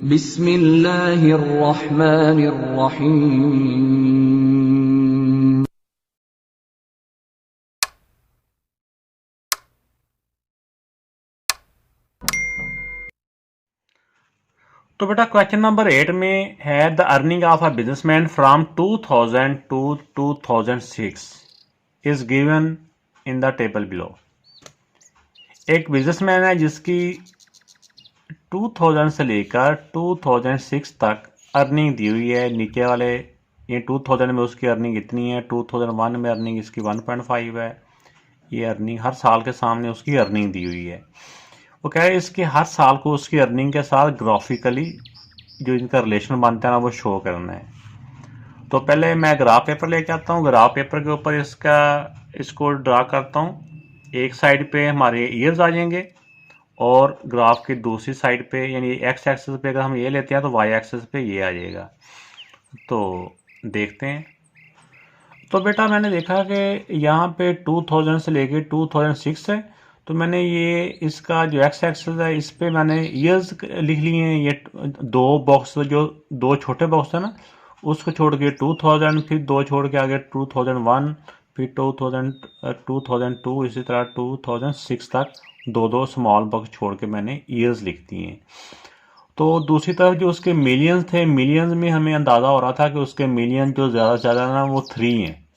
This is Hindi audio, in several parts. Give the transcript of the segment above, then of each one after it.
बिस्मिल्लाहिर्रहमानिर्रहीम। तो बेटा क्वेश्चन नंबर 8 में है the earning of a businessman from 2000 to 2006 is given in the table below. एक बिजनेसमैन है जिसकी 2000 से लेकर 2006 तक अर्निंग दी हुई है। नीचे वाले ये 2000 में उसकी अर्निंग इतनी है, 2001 में अर्निंग इसकी 1.5 है। ये अर्निंग हर साल के सामने उसकी अर्निंग दी हुई है। वो कह रहे हैं इसके हर साल को उसकी अर्निंग के साथ ग्राफिकली जो इनका रिलेशन बनता है ना वो शो करना है। तो पहले मैं ग्राफ पेपर लेके आता हूँ। ग्राफ पेपर के ऊपर इसको ड्रा करता हूँ। एक साइड पे हमारे ईयर्स आ जाएंगे और ग्राफ की दूसरी साइड पे यानी एक्स एक्सेस पे अगर हम ये लेते हैं तो वाई एक्सेस पे ये आ जाएगा। तो देखते हैं। तो बेटा मैंने देखा कि यहाँ पे 2000 से लेके 2006 है। तो मैंने ये इसका जो एक्स एक्सेस है इस पे मैंने ईयर्स लिख लिए हैं। ये दो बॉक्स जो दो छोटे बॉक्स है ना उसको छोड़ के 2000, फिर दो छोड़ के आगे 2001, फिर 2002, इसी तरह 2006 तक दो दो स्मॉल बॉक्स छोड़ के मैंने ईयर्स लिख दिए हैं। तो दूसरी तरफ जो उसके मिलियंस थे, मिलियंस में हमें अंदाज़ा हो रहा था कि उसके मिलियन जो ज़्यादा से ज़्यादा ना वो 3 हैं।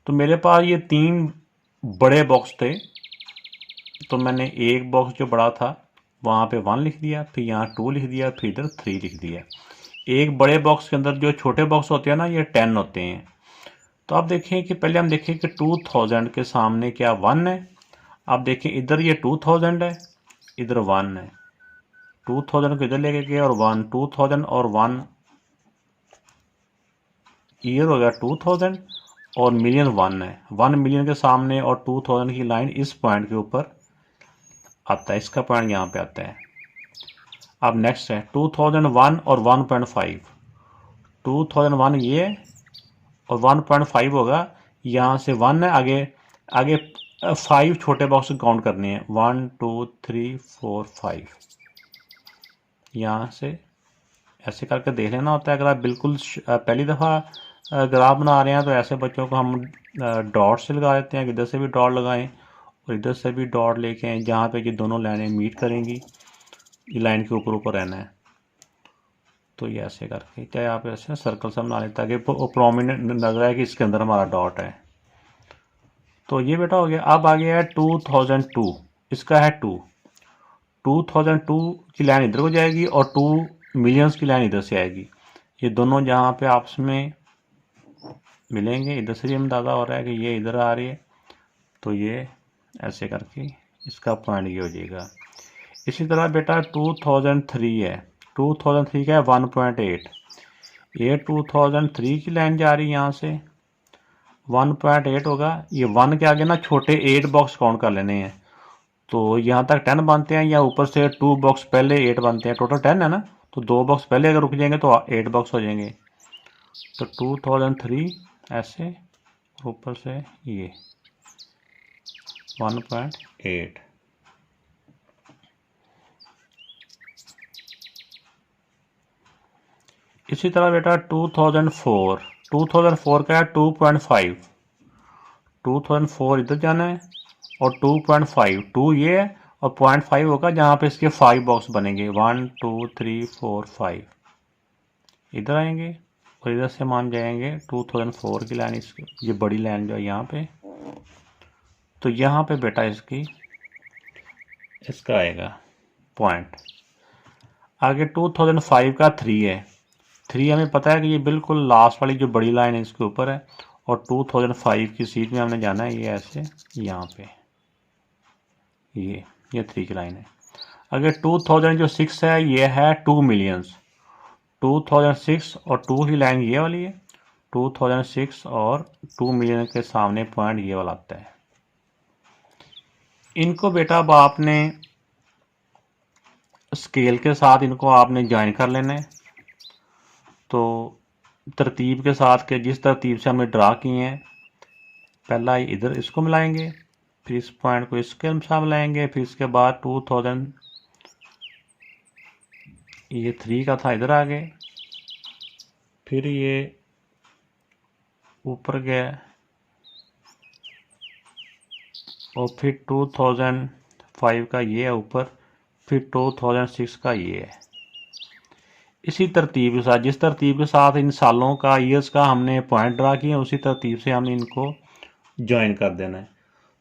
तो मेरे पास ये 3 बड़े बॉक्स थे। तो मैंने एक बॉक्स जो बड़ा था वहाँ पे 1 लिख दिया, फिर यहाँ 2 लिख दिया, फिर इधर 3 लिख दिया। एक बड़े बॉक्स के अंदर जो छोटे बॉक्स होते हैं ना ये 10 होते हैं। तो आप देखें कि पहले हम देखें कि 2000 के सामने क्या 1 है। आप देखें इधर ये 2000 है, इधर 1 है। 2000 को इधर लेके गए और 1, 2000 और 1 ईयर हो गया 2000 और मिलियन 1 है। 1 मिलियन के सामने और 2000 की लाइन इस पॉइंट के ऊपर आता है, इसका पॉइंट यहाँ पे आता है। अब नेक्स्ट है 2001 और 1.5। 2001 ये और 1.5 होगा। यहाँ से 1 है, आगे आगे 5 छोटे बॉक्स काउंट करने हैं। 1 2 3 4 5। यहाँ से ऐसे करके देख लेना होता है। अगर आप बिल्कुल पहली दफ़ा ग्राफ बना रहे हैं तो ऐसे बच्चों को हम डॉट से लगा देते हैं। इधर से भी डॉट लगाएं और इधर से भी डॉट लेके आए जहाँ पे ये दोनों लाइनें मीट करेंगी। ये लाइन के ऊपर ऊपर रहना है। तो ये ऐसे करके चाहे आप ऐसे सर्कल से बना लें ताकि प्रोमिनेंट नजर आए कि इसके अंदर हमारा डॉट है। तो ये बेटा हो गया। अब आ गया है 2002। इसका है 2। 2002 की लाइन इधर को जाएगी और 2 मिलियंस की लाइन इधर से आएगी। ये दोनों जहाँ पे आपस में मिलेंगे, इधर से भी अंदाज़ा हो रहा है कि ये इधर आ रही है। तो ये ऐसे करके इसका पॉइंट ये हो जाएगा। इसी तरह बेटा 2003 है। 2003 का है 1.8। ये 2003 की लाइन जा रही है यहाँ से 1.8 होगा। ये 1 के आगे ना छोटे 8 बॉक्स काउंट कर लेने हैं। तो यहाँ तक 10 बनते हैं या ऊपर से 2 बॉक्स पहले 8 बनते हैं। टोटल 10 है ना, तो 2 बॉक्स पहले अगर रुक जाएंगे तो 8 बॉक्स हो जाएंगे। तो 2003 ऐसे ऊपर से ये 1.8। इसी तरह बेटा 2004। 2004 का है 2.5। 2004 इधर जाना है और 2.5 2 ये है और 0.5 होगा जहाँ पे इसके 5 बॉक्स बनेंगे। 1 2 3 4 5 इधर आएंगे और इधर से मान जाएंगे 2004 की लाइन, इसकी ये बड़ी लाइन जो है यहाँ पे। तो यहाँ पे बेटा इसका आएगा पॉइंट। आगे 2005 का 3 है। 3 हमें पता है कि ये बिल्कुल लास्ट वाली जो बड़ी लाइन है इसके ऊपर है और 2005 की सीट में हमने जाना है। ये ऐसे यहाँ पे ये 3 की लाइन है। अगर 2000 जो 6 है ये है 2 मिलियंस। 2006 और 2 की लाइन ये वाली है। 2006 और 2 मिलियन के सामने पॉइंट ये वाला आता है। इनको बेटा अब आपने स्केल के साथ इनको आपने ज्वाइन कर लेना है। तो तरतीब के साथ के जिस तरतीब से हमने ड्रा किए हैं, पहला इधर इसको मिलाएंगे, फिर इस पॉइंट को इसके साथ मिलाएंगे, फिर इसके बाद ये 3 का था, इधर आ गए, फिर ये ऊपर गया और फिर 2005 का ये है ऊपर, फिर 2006 का ये है। इसी तरतीब के साथ, जिस तरतीब के साथ इन सालों का, ईयर्स का हमने पॉइंट ड्रा किए, उसी तरतीब से हमने इनको ज्वाइन कर देना है।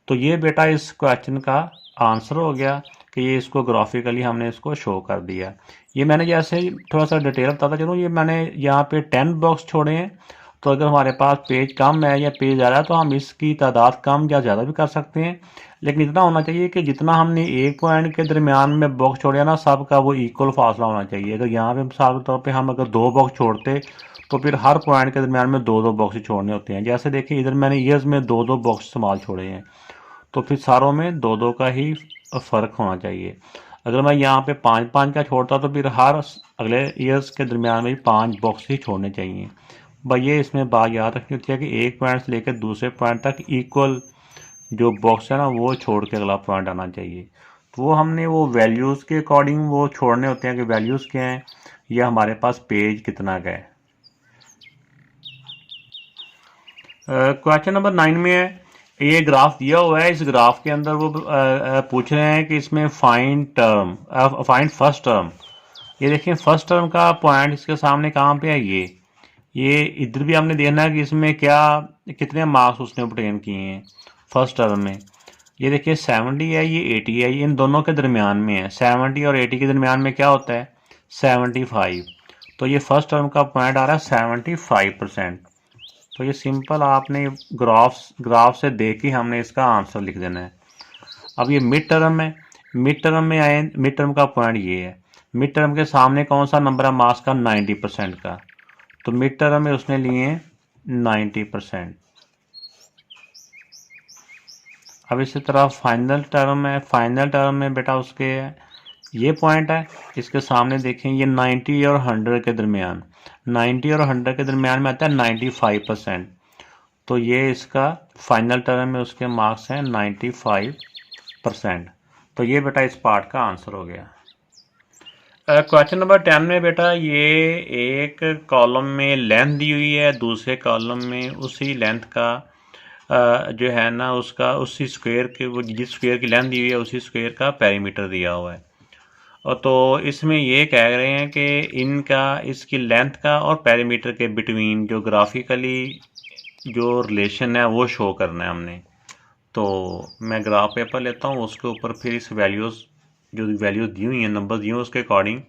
तो ये बेटा इस क्वेश्चन का आंसर हो गया कि ये इसको ग्राफिकली हमने इसको शो कर दिया। ये मैंने जैसे थोड़ा सा डिटेल बताता चलूँ, ये मैंने यहाँ पे 10 बॉक्स छोड़े हैं। तो अगर हमारे पास पेज कम है या पेज ज़्यादा है तो हम इसकी तादाद कम या ज़्यादा भी कर सकते हैं, लेकिन इतना होना चाहिए कि जितना हमने एक पॉइंट के दरमियान में बॉक्स छोड़े ना, सब का वो इक्वल फासला होना चाहिए। अगर यहाँ पे मिसाल के तौर पे हम अगर 2 बॉक्स छोड़ते तो फिर हर पॉइंट के दरमियान में 2-2 बॉक्स ही छोड़ने होते हैं। जैसे देखिए इधर मैंने ईयर्स में 2-2 बॉक्स इस्तेमाल छोड़े हैं, तो फिर सारों में 2-2 का ही फ़र्क होना चाहिए। अगर मैं यहाँ पे 5-5 का छोड़ता तो फिर हर अगले ईयर्स के दरमियान में 5 बॉक्स ही छोड़ने चाहिए। भाई ये इसमें बात याद रखनी होती है कि एक पॉइंट से लेकर दूसरे पॉइंट तक इक्वल जो बॉक्स है ना वो छोड़ के अगला पॉइंट आना चाहिए। तो वो हमने वो वैल्यूज़ के अकॉर्डिंग वो छोड़ने होते हैं कि वैल्यूज़ क्या हैं या हमारे पास पेज कितना का है। क्वेश्चन नंबर 9 में है, ये ग्राफ दिया हुआ है, इस ग्राफ के अंदर वो पूछ रहे हैं कि इसमें फाइंड फर्स्ट टर्म। ये देखिए फर्स्ट टर्म का पॉइंट इसके सामने कहाँ पे है, ये इधर भी हमने देखना है कि इसमें क्या कितने मार्क्स उसने ऑब्टेन किए हैं फर्स्ट टर्म में। ये देखिए 70 है, ये 80 है, ये इन दोनों के दरमियान में है। 70 और 80 के दरमियान में क्या होता है 75। तो ये फर्स्ट टर्म का पॉइंट आ रहा है 75%। तो ये सिंपल आपने ग्राफ से देख के हमने इसका आंसर लिख देना है। अब ये मिड टर्म है, मिड टर्म में आए, मिड टर्म का पॉइंट ये है। मिड टर्म के सामने कौन सा नंबर है मार्क्स का 90% का, तो मिड टर्म में उसने लिए 90%। अब इसी तरह फाइनल टर्म है, फाइनल टर्म में बेटा उसके ये पॉइंट है, इसके सामने देखें ये 90 और 100 के दरमियान, 90 और 100 के दरमियान में आता है 95%। तो ये इसका फाइनल टर्म में उसके मार्क्स हैं 95%। तो ये बेटा इस पार्ट का आंसर हो गया। क्वेश्चन नंबर 10 में बेटा ये एक कॉलम में लेंथ दी हुई है, दूसरे कॉलम में उसी लेंथ का जो है ना उसका उसी स्क्वायर के, वो जिस स्क्वायर की लेंथ दी हुई है उसी स्क्वायर का पेरीमीटर दिया हुआ है। और तो इसमें ये कह रहे हैं कि इनका, इसकी लेंथ का और पेरीमीटर के बिटवीन जो ग्राफिकली जो रिलेशन है वो शो करना है हमने। तो मैं ग्राफ पेपर लेता हूँ, उसके ऊपर फिर इस वैल्यूज़ जो वैल्यूज़ दी हुई हैं, नंबर दिए हुए, उसके अकॉर्डिंग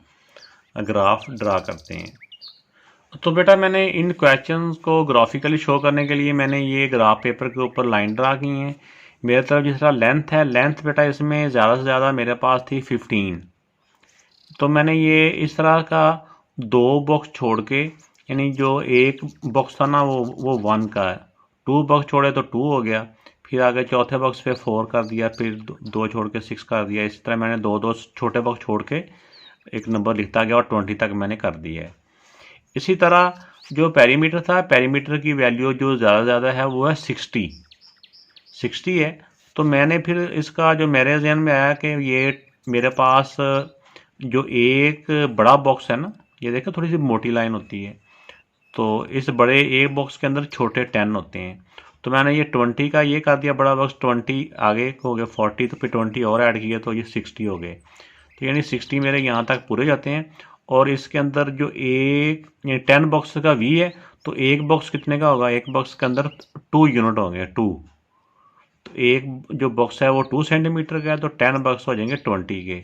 ग्राफ ड्रा करते हैं। तो बेटा मैंने इन क्वेश्चंस को ग्राफिकली शो करने के लिए मैंने ये ग्राफ पेपर के ऊपर लाइन ड्रा की हैं। मेरे तरफ जिस तरह लेंथ है, लेंथ बेटा इसमें ज़्यादा से ज़्यादा मेरे पास थी 15। तो मैंने ये इस तरह का 2 बॉक्स छोड़ के, यानी जो एक बॉक्स था ना वो 1 का है, 2 बॉक्स छोड़े तो 2 हो गया, फिर आगे चौथे बॉक्स पे 4 कर दिया, फिर 2 छोड़ के 6 कर दिया। इस तरह मैंने 2-2 छोटे बॉक्स छोड़ के एक नंबर लिखता गया और 20 तक मैंने कर दिया है। इसी तरह जो पेरीमीटर था, पेरीमीटर की वैल्यू जो ज़्यादा से ज़्यादा है वो है 60 है। तो मैंने फिर इसका जो मेरे जहन में आया कि ये मेरे पास जो एक बड़ा बॉक्स है ना, ये देखो थोड़ी सी मोटी लाइन होती है, तो इस बड़े एक बॉक्स के अंदर छोटे 10 होते हैं। तो मैंने ये 20 का ये कर दिया बड़ा बॉक्स, 20 आगे हो गया 40, तो फिर 20 और ऐड किया तो ये 60 हो गए। तो यानी 60 मेरे यहाँ तक पूरे जाते हैं। और इसके अंदर जो एक 10 बॉक्स का वी है, तो एक बॉक्स कितने का होगा, एक बॉक्स के अंदर 2 यूनिट होंगे, 2। तो एक जो बॉक्स है वो 2 सेंटीमीटर का है, तो 10 बॉक्स हो जाएंगे 20 के।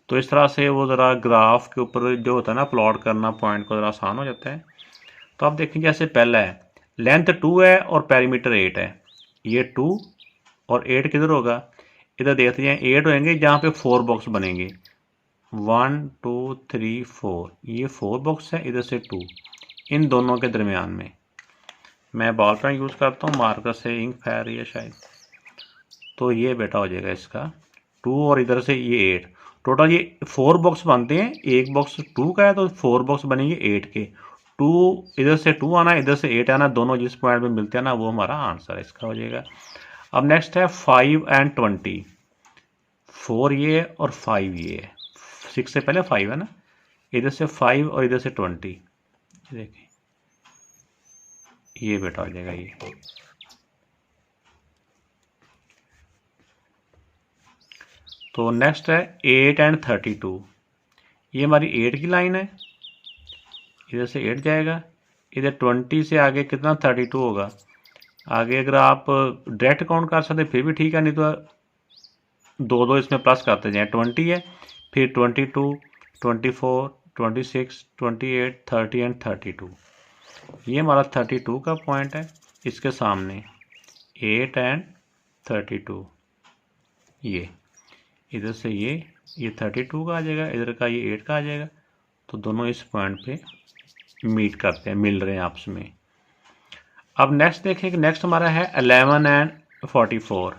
तो इस तरह से वो ज़रा ग्राफ के ऊपर जो होता है ना प्लॉट करना पॉइंट को ज़रा आसान हो जाता है। तो आप देखें जैसे पहला है लेंथ 2 है और पेरीमीटर 8 है, ये 2 और 8 किधर होगा, इधर देखते हैं 8 होंगे जहाँ पे 4 बॉक्स बनेंगे, 1 2 3 4, ये 4 बॉक्स है, इधर से 2, इन दोनों के दरमियान में मैं बॉल पेन यूज़ करता हूँ, मार्कर से इंक फैल रही है शायद। तो ये बेटा हो जाएगा इसका 2 और इधर से ये 8, टोटल ये 4 बॉक्स बनते हैं। एक बॉक्स 2 का है तो 4 बॉक्स बनेंगे 8 के। 2 इधर से 2 आना, इधर से 8 आना, दोनों जिस पॉइंट पे मिलते हैं ना वो हमारा आंसर इसका हो जाएगा। अब नेक्स्ट है 5 एंड 20, 4 ये और 5 ये, 6 से पहले 5 है ना, इधर से 5 और इधर से 20, देखिए ये बेटा हो जाएगा ये। तो नेक्स्ट है 8 एंड 32, ये हमारी 8 की लाइन है, इधर से 8 जाएगा, इधर 20 से आगे कितना 32 होगा। आगे अगर आप डायरेक्ट काउंट कर सकते फिर भी ठीक है, नहीं तो दो दो इसमें प्लस करते जाएं। 20 है, फिर 22, 24, 26, 28, 30 एंड 32, ये हमारा 32 का पॉइंट है। इसके सामने 8 एंड 32, ये इधर से ये 32 का आ जाएगा, इधर का ये 8 का आ जाएगा। तो दोनों इस पॉइंट पे मीट करते हैं, मिल रहे हैं आपस में। अब नेक्स्ट देखें कि नेक्स्ट हमारा है 11 एंड 44।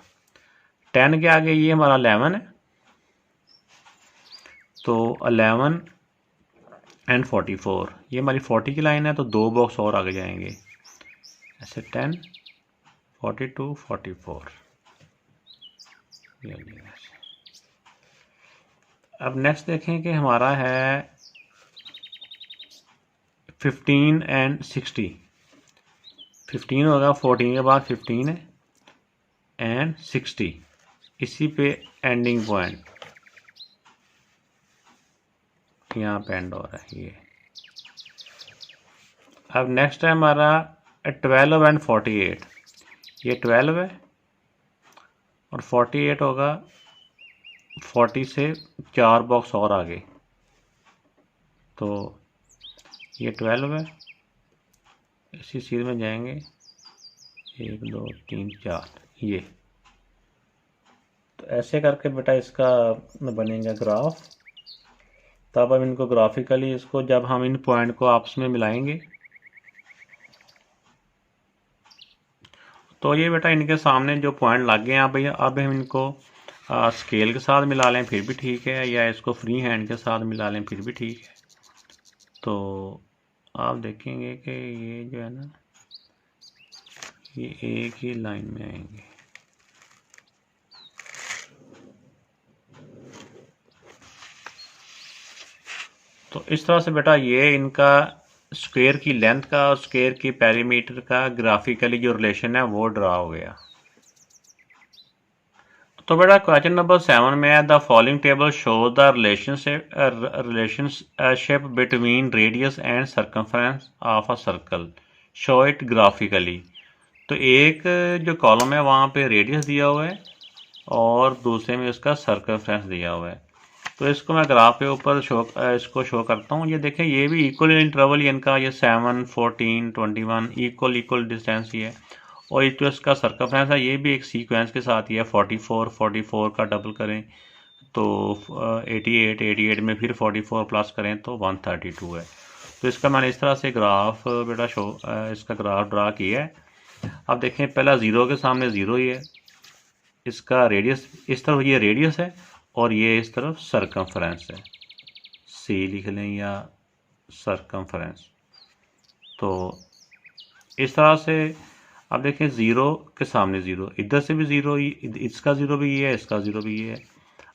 10 के आगे ये हमारा 11 है, तो 11 एंड 44, ये हमारी 40 की लाइन है, तो 2 बॉक्स और आगे जाएंगे ऐसे 10, 42, 44। अब नेक्स्ट देखें कि हमारा है 15 एंड 60। 15 होगा, 14 के बाद 15 है एंड 60, इसी पे एंडिंग पॉइंट यहाँ पे एंड हो रहा है ये। अब नेक्स्ट है हमारा 12 एंड 48, ये 12 है और 48 होगा 40 से 4 बॉक्स और आगे, तो ये 12 है, इसी सीध में जाएंगे 1 2 3 4, ये। तो ऐसे करके बेटा इसका बनेगा ग्राफ। तब हम इनको ग्राफिकली इसको जब हम इन पॉइंट को आपस में मिलाएंगे तो ये बेटा इनके सामने जो पॉइंट लग गए हैं, भैया अब हम इनको स्केल के साथ मिला लें फिर भी ठीक है, या इसको फ्री हैंड के साथ मिला लें फिर भी ठीक है। तो आप देखेंगे कि ये जो है ना, ये एक ही लाइन में आएंगे। तो इस तरह से बेटा ये इनका स्क्वायर की लेंथ का और स्क्वायर की पेरीमीटर का ग्राफिकली जो रिलेशन है वो ड्रा हो गया। तो बेटा क्वेश्चन नंबर 7 में है the following table show the relationship between radius and circumference of a circle, show it graphically. तो एक जो कॉलम है वहाँ पे रेडियस दिया हुआ है और दूसरे में उसका सर्कमफ्रेंस दिया हुआ है। तो इसको मैं ग्राफ पे ऊपर इसको शो करता हूँ। ये देखें ये भी इक्वल इंटरवल इनका, ये 7, 14, 21 इक्वल डिस्टेंस ही है। और ये जो इसका सर्कमफ्रेंस है ये भी एक सीक्वेंस के साथ ही है, 44, 44 का डबल करें तो 88, 88 में फिर 44 प्लस करें तो 132 है। तो इसका मैंने इस तरह से ग्राफ बेटा इसका ग्राफ ड्रा किया है। अब देखें पहला 0 के सामने 0 ही है, इसका रेडियस इस तरफ ये रेडियस है और ये इस तरफ सर्कमफ्रेंस है, सी लिख लें या सर्कमफ्रेंस। तो इस तरह से अब देखें 0 के सामने 0, इधर से भी 0, इसका 0 भी ये है, इसका 0 भी ये है।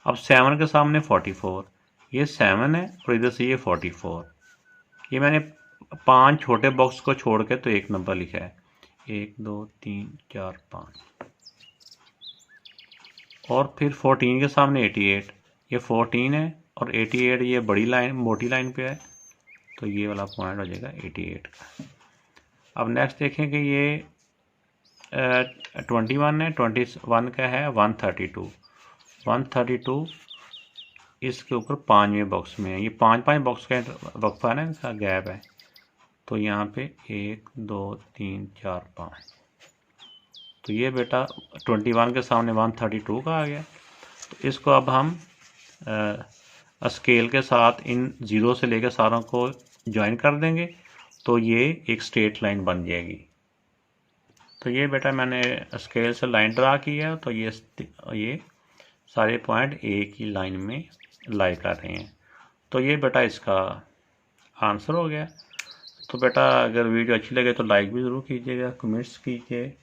अब 7 के सामने 44, ये 7 है और इधर से ये 44। ये मैंने 5 छोटे बॉक्स को छोड़ के तो एक नंबर लिखा है, 1 2 3 4 5। और फिर 14 के सामने 88, ये 14 है और 88 ये बड़ी लाइन मोटी लाइन पे है, तो ये वाला पॉइंट हो जाएगा 88 का। अब नेक्स्ट देखें कि ये 21 है, 21 का है 132, 132 इसके ऊपर 5वें बॉक्स में है, ये 5 बॉक्स का वक्फा है ना, इसका गैप है। तो यहाँ पे 1 2 3 4 5, तो ये बेटा 21 के सामने 132 का आ गया। तो इसको अब हम स्केल के साथ इन 0 से लेकर सारों को ज्वाइन कर देंगे तो ये एक स्ट्रेट लाइन बन जाएगी। तो ये बेटा मैंने स्केल से लाइन ड्रा किया है, तो ये सारे पॉइंट एक ही लाइन में लाई कर रहे हैं। तो ये बेटा इसका आंसर हो गया। तो बेटा अगर वीडियो अच्छी लगे तो लाइक भी ज़रूर कीजिएगा, कमेंट्स कीजिए,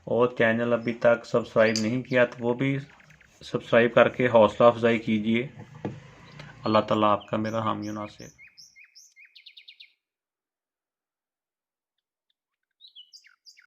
और चैनल अभी तक सब्सक्राइब नहीं किया तो वो भी सब्सक्राइब करके हौसला अफजाई कीजिए। अल्लाह ताला आपका मेरा हामी नासिर।